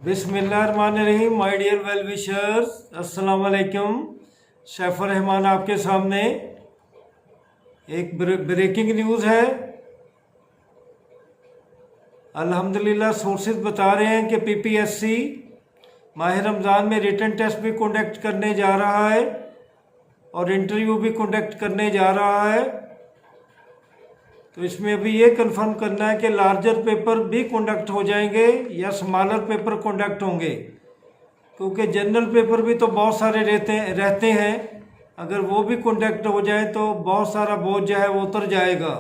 बिस्मिल्लाहिर्रहमानिर्रहीम। My dear well wishers, अस्सलाम वालेकुम। सैफुर रहमान आपके सामने एक ब्रेकिंग न्यूज़ है। अल्हम्दुलिल्लाह सोर्सेज बता रहे हैं कि पीपीएससी माह रमज़ान में रिटन टेस्ट भी कंडक्ट करने जा रहा है और इंटरव्यू भी कंडक्ट करने जा रहा है। तो इसमें अभी ये कंफर्म करना है कि लार्जर पेपर भी कंडक्ट हो जाएंगे या स्मॉलर पेपर कंडक्ट होंगे, क्योंकि जनरल पेपर भी तो बहुत सारे रहते हैं। अगर वो भी कंडक्ट हो जाए तो बहुत सारा बोझ जो है वो उतर जाएगा।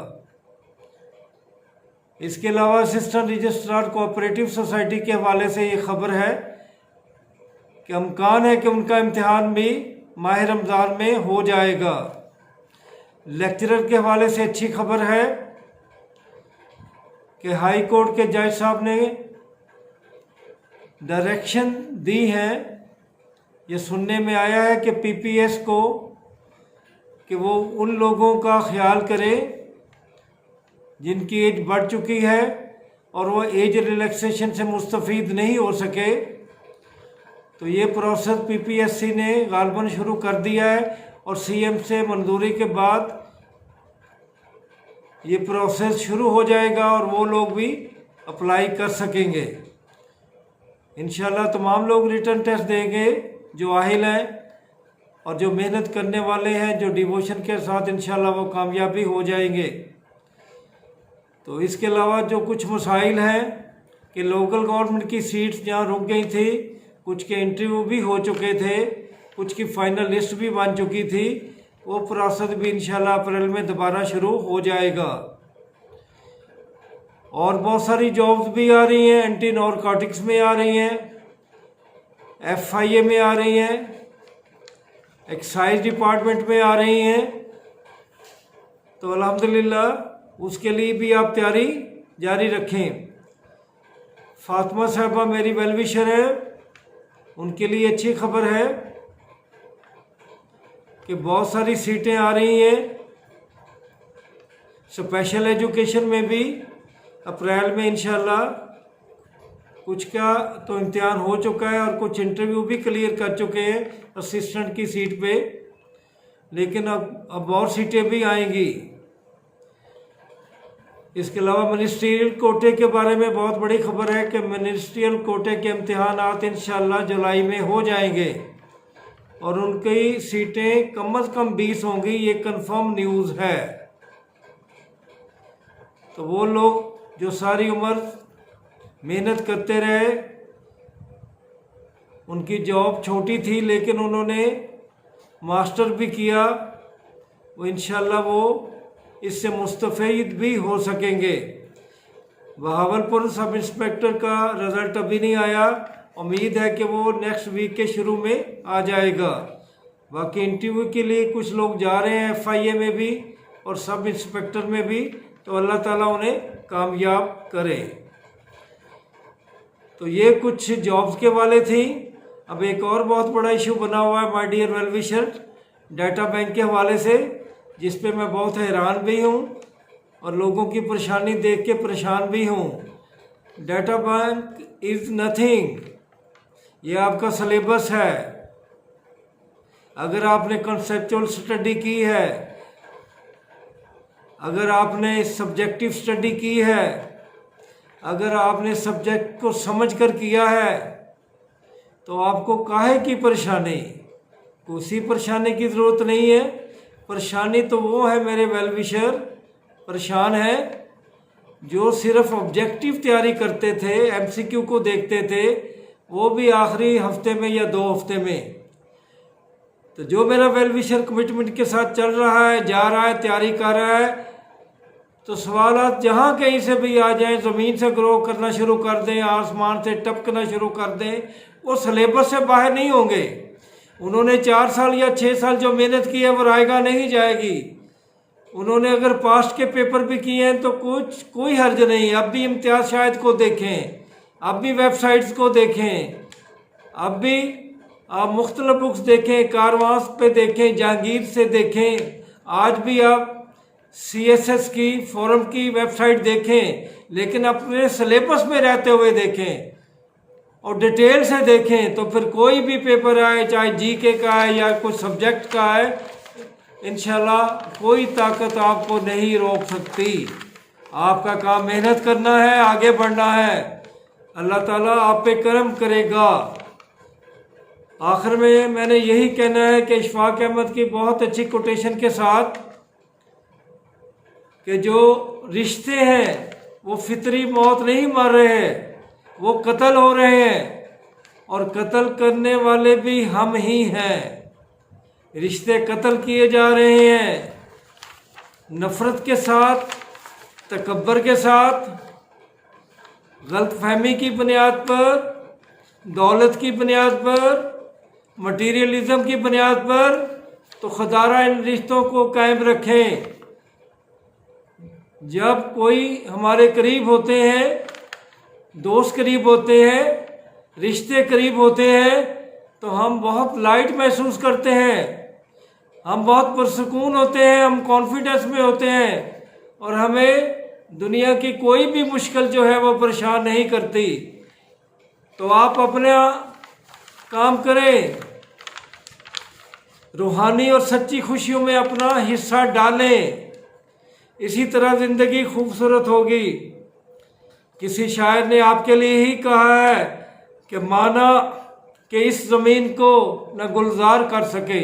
इसके अलावा असिस्टेंट रजिस्ट्रार कोऑपरेटिव सोसाइटी के हवाले से ये खबर है कि इम्कान है कि उनका इम्तिहान भी माह रमज़ान में हो जाएगा। लेक्चरर के हवाले से अच्छी खबर है कि हाई कोर्ट के जज साहब ने डायरेक्शन दी है। ये सुनने में आया है कि पीपीएस को कि वो उन लोगों का ख्याल करे जिनकी एज बढ़ चुकी है और वो एज रिलैक्सेशन से मुस्तफ़ीद नहीं हो सके। तो ये प्रोसेस पीपीएससी ने गालबन शुरू कर दिया है और सीएम से मंजूरी के बाद ये प्रोसेस शुरू हो जाएगा और वो लोग भी अप्लाई कर सकेंगे। इंशाल्लाह तमाम लोग रिटर्न टेस्ट देंगे जो आहिल हैं और जो मेहनत करने वाले हैं, जो डिवोशन के साथ इंशाल्लाह वो कामयाबी हो जाएंगे। तो इसके अलावा जो कुछ मसाइल हैं कि लोकल गवर्नमेंट की सीट्स जहाँ रुक गई थी, कुछ के इंटरव्यू भी हो चुके थे, कुछ की फाइनल लिस्ट भी बन चुकी थी, वो प्रोसेस भी इंशाल्लाह अप्रैल में दोबारा शुरू हो जाएगा। और बहुत सारी जॉब्स भी आ रही हैं, एंटी नारकोटिक्स में आ रही हैं, एफआईए में आ रही हैं, एक्साइज डिपार्टमेंट में आ रही हैं। तो अल्हम्दुलिल्लाह उसके लिए भी आप तैयारी जारी रखें। फातिमा साहबा मेरी वेलविशर है, उनके लिए अच्छी खबर है कि बहुत सारी सीटें आ रही हैं। स्पेशल एजुकेशन में भी अप्रैल में इंशाल्लाह कुछ का तो इम्तिहान हो चुका है और कुछ इंटरव्यू भी क्लियर कर चुके हैं असिस्टेंट की सीट पे, लेकिन अब और सीटें भी आएंगी। इसके अलावा मिनिस्ट्रियल कोटे के बारे में बहुत बड़ी खबर है कि मिनिस्ट्रियल कोटे के इम्तिहानात इंशाल्लाह जुलाई में हो जाएंगे और उनकी सीटें कम से कम 20 होंगी, ये कंफर्म न्यूज़ है। तो वो लोग जो सारी उम्र मेहनत करते रहे, उनकी जॉब छोटी थी लेकिन उन्होंने मास्टर भी किया, वो इंशाल्लाह वो इससे मुस्तफ़ीद भी हो सकेंगे। बहावलपुर सब इंस्पेक्टर का रिज़ल्ट अभी नहीं आया, उम्मीद है कि वो नेक्स्ट वीक के शुरू में आ जाएगा। बाकी इंटरव्यू के लिए कुछ लोग जा रहे हैं एफआईए में भी और सब इंस्पेक्टर में भी, तो अल्लाह ताला उन्हें कामयाब करे। तो ये कुछ जॉब्स के वाले थी। अब एक और बहुत बड़ा इशू बना हुआ है my dear well wisher, data bank के हवाले से, जिस पे मैं बहुत हैरान भी हूँ और लोगों की परेशानी देख के परेशान भी हूँ। डाटा बैंक इज़ नथिंग, ये आपका सिलेबस है। अगर आपने कंसेप्चुअल स्टडी की है, अगर आपने सब्जेक्टिव स्टडी की है, अगर आपने सब्जेक्ट को समझ कर किया है, तो आपको काहे की परेशानी? किसी परेशानी की ज़रूरत नहीं है। परेशानी तो वो है मेरे वेल विशर, परेशान है जो सिर्फ ऑब्जेक्टिव तैयारी करते थे, एमसीक्यू को देखते थे, वो भी आखिरी हफ्ते में या 2 हफ्ते में। तो जो मेरा वेल विशर कमिटमेंट के साथ चल रहा है, जा रहा है, तैयारी कर रहा है, तो सवालात जहाँ कहीं से भी आ जाएं, ज़मीन से ग्रो करना शुरू कर दें, आसमान से टपकना शुरू कर दें, वो सिलेबस से बाहर नहीं होंगे। उन्होंने 4 साल या 6 साल जो मेहनत की है वो रायगा नहीं जाएगी। उन्होंने अगर पास्ट के पेपर भी किए हैं तो कोई हर्ज नहीं। अब भी इम्तियाज शाहिद को देखें, अब भी वेबसाइट्स को देखें, अब भी आप मुख्तलिफ बुक्स देखें, कारवांस पे देखें, जहांगीर से देखें, आज भी आप सीएसएस की फोरम की वेबसाइट देखें, लेकिन अपने सिलेबस में रहते हुए देखें। और डिटेल से देखें तो फिर कोई भी पेपर आए, चाहे जीके का है या कोई सब्जेक्ट का है, इंशाल्लाह कोई ताकत आपको नहीं रोक सकती। आपका काम मेहनत करना है, आगे बढ़ना है, अल्लाह ताला आप पे करम करेगा। आखिर में मैंने यही कहना है कि इशफाक अहमद की बहुत अच्छी कोटेशन के साथ कि जो रिश्ते हैं वो फितरी मौत नहीं मर रहे हैं, वो कत्ल हो रहे हैं, और कत्ल करने वाले भी हम ही हैं। रिश्ते कत्ल किए जा रहे हैं नफ़रत के साथ, तकब्बर के साथ, गलतफहमी की बुनियाद पर, दौलत की बुनियाद पर, मटीरियलिज़म की बुनियाद पर। तो खुदारा इन रिश्तों को कायम रखें। जब कोई हमारे करीब होते हैं, दोस्त करीब होते हैं, रिश्ते करीब होते हैं, तो हम बहुत लाइट महसूस करते हैं, हम बहुत पुरसुकून होते हैं, हम कॉन्फिडेंस में होते हैं, और हमें दुनिया की कोई भी मुश्किल जो है वो परेशान नहीं करती। तो आप अपना काम करें, रूहानी और सच्ची खुशियों में अपना हिस्सा डालें, इसी तरह ज़िंदगी खूबसूरत होगी। किसी शायर ने आपके लिए ही कहा है कि माना कि इस ज़मीन को न गुलजार कर सके,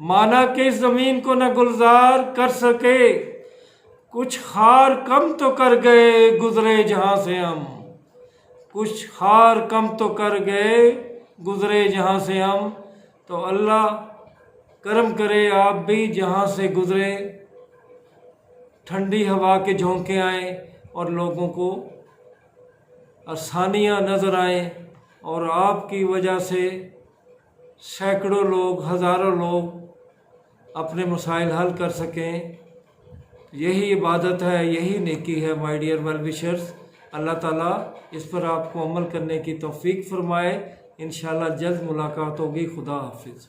माना कि इस ज़मीन को न गुलजार कर सके, कुछ खार कम तो कर गए गुजरे जहाँ से हम, कुछ खार कम तो कर गए गुजरे जहाँ से हम। तो अल्लाह करम करे आप भी जहाँ से गुजरे, ठंडी हवा के झोंके आएँ और लोगों को आसानियाँ नज़र आएँ, और आपकी वजह से सैकड़ों लोग, हज़ारों लोग अपने मसाइल हल कर सकें। यही इबादत है, यही नेकी है माय डियर वेल विशर्स। अल्लाह ताला इस पर आपको अमल करने की तौफीक फरमाए। इंशाल्लाह जल्द मुलाकात होगी। खुदा हाफिज़।